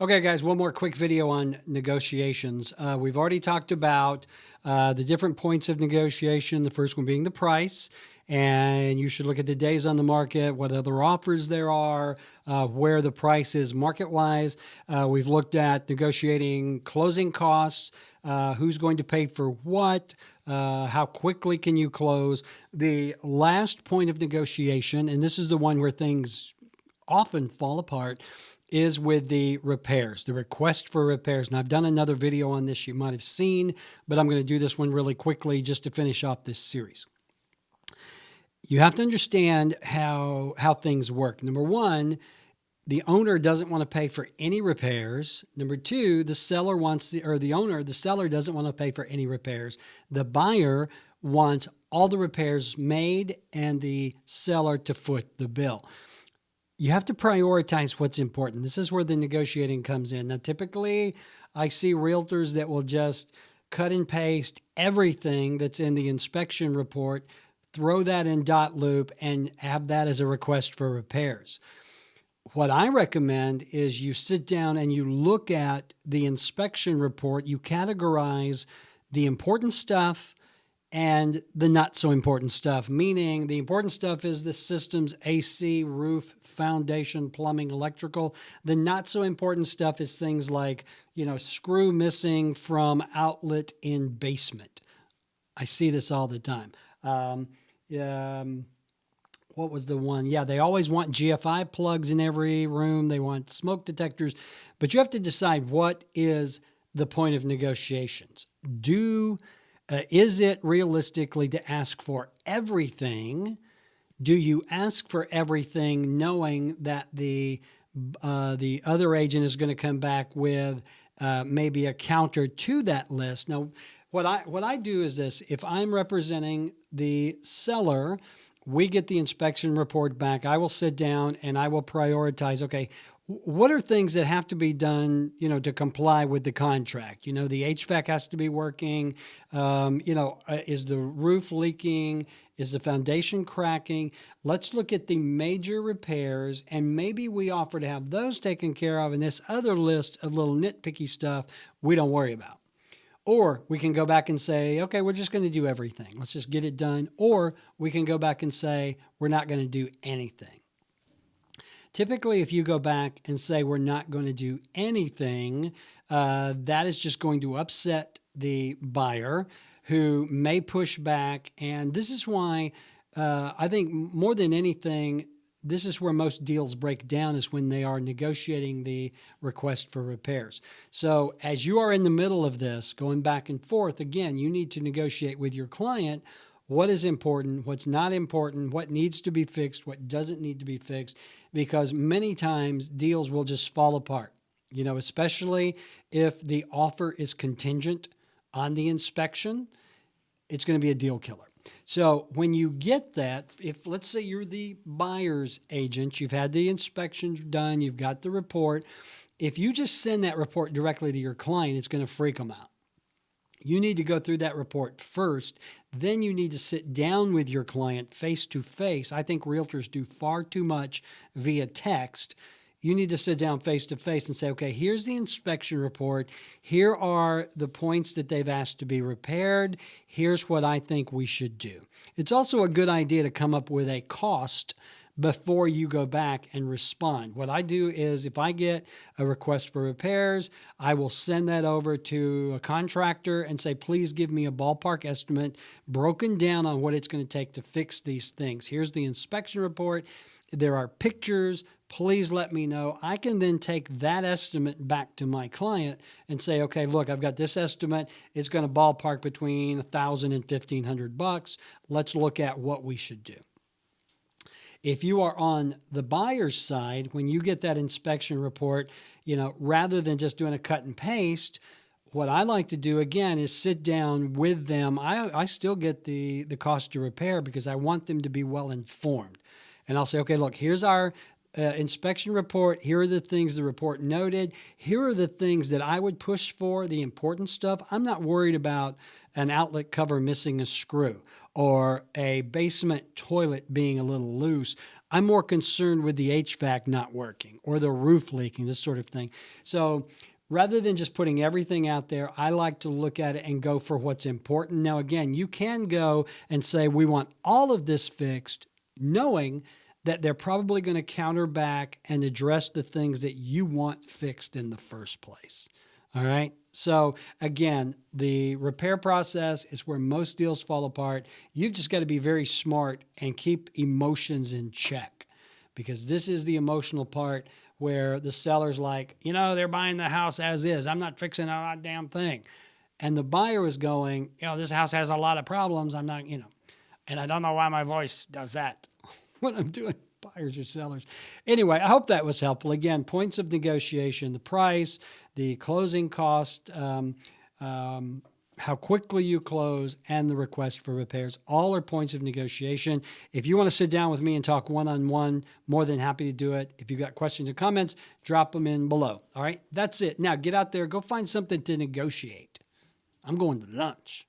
Okay, guys, one more quick video on negotiations. We've already talked about the different points of negotiation, the first one being the price. And you should look at the days on the market, what other offers there are, where the price is market-wise. We've looked at negotiating closing costs, who's going to pay for what, how quickly can you close. The last point of negotiation, and this is the one where things often fall apart, is with the repairs, the request for repairs. And I've done another video on this you might have seen, but I'm going to do this one really quickly just to finish off this series. You have to understand how things work. Number one, the owner doesn't want to pay for any repairs. Number two, the seller wants the seller doesn't want to pay for any repairs. The buyer wants all the repairs made and the seller to foot the bill. You have to prioritize what's important. This is where the negotiating comes in. Now, typically, I see realtors that will just cut and paste everything that's in the inspection report, throw that in dot loop, and have that as a request for repairs. What I recommend is you sit down and you look at the inspection report. You categorize the important stuff and the not so important stuff, meaning the important stuff is the system's AC, roof, foundation, plumbing, electrical. The not so important stuff is things like, screw missing from outlet in basement. I see this all the time. What was the one? Yeah, they always want GFI plugs in every room. They want smoke detectors, but you have to decide what is the point of negotiations. Is it realistically to ask for everything? Do you ask for everything knowing that the other agent is going to come back with maybe a counter to that list? Now, what I do is this. If I'm representing the seller, we get the inspection report back. I will sit down and I will prioritize, okay, what are things that have to be done, to comply with the contract? The HVAC has to be working. Is the roof leaking? Is the foundation cracking? Let's look at the major repairs, and maybe we offer to have those taken care of, and this other list of little nitpicky stuff we don't worry about. Or we can go back and say, okay, we're just going to do everything. Let's just get it done. Or we can go back and say, we're not going to do anything. Typically, if you go back and say we're not going to do anything, that is just going to upset the buyer, who may push back. And this is why I think more than anything, this is where most deals break down, is when they are negotiating the request for repairs. So as you are in the middle of this, going back and forth, again, you need to negotiate with your client what is important, what's not important, what needs to be fixed, what doesn't need to be fixed, because many times deals will just fall apart, especially if the offer is contingent on the inspection. It's going to be a deal killer. So when you get that, if let's say you're the buyer's agent, you've had the inspections done, you've got the report, if you just send that report directly to your client, it's going to freak them out. You need to go through that report first. Then you need to sit down with your client face to face. I think realtors do far too much via text. You need to sit down face to face and say, okay, here's the inspection report. Here are the points that they've asked to be repaired. Here's what I think we should do. It's also a good idea to come up with a cost before you go back and respond. What I do is, if I get a request for repairs, I will send that over to a contractor and say, please give me a ballpark estimate broken down on what it's going to take to fix these things. Here's the inspection report. There are pictures. Please let me know. I can then take that estimate back to my client and say, okay, look, I've got this estimate. It's going to ballpark between $1,000 and $1,500. Let's look at what we should do. If you are on the buyer's side, when you get that inspection report, rather than just doing a cut and paste, what I like to do, again, is sit down with them. I still get the cost to repair because I want them to be well informed. And I'll say, okay, look, here's our inspection report. Here are the things the report noted. Here are the things that I would push for, the important stuff. I'm not worried about an outlet cover missing a screw or a basement toilet being a little loose. I'm more concerned with the HVAC not working or the roof leaking, this sort of thing. So rather than just putting everything out there, I like to look at it and go for what's important. Now, again, you can go and say, we want all of this fixed, knowing that they're probably going to counter back and address the things that you want fixed in the first place. All right. So again, the repair process is where most deals fall apart. You've just got to be very smart and keep emotions in check, because this is the emotional part where the seller's like, they're buying the house as is. I'm not fixing a damn thing. And the buyer is going, this house has a lot of problems. I'm not, and I don't know why my voice does that when I'm doing buyers or sellers. Anyway, I hope that was helpful. Again, points of negotiation: the price, the closing cost, how quickly you close, and the request for repairs. All are points of negotiation. If you want to sit down with me and talk one-on-one, more than happy to do it. If you've got questions or comments, drop them in below. All right, that's it. Now get out there, go find something to negotiate. I'm going to lunch.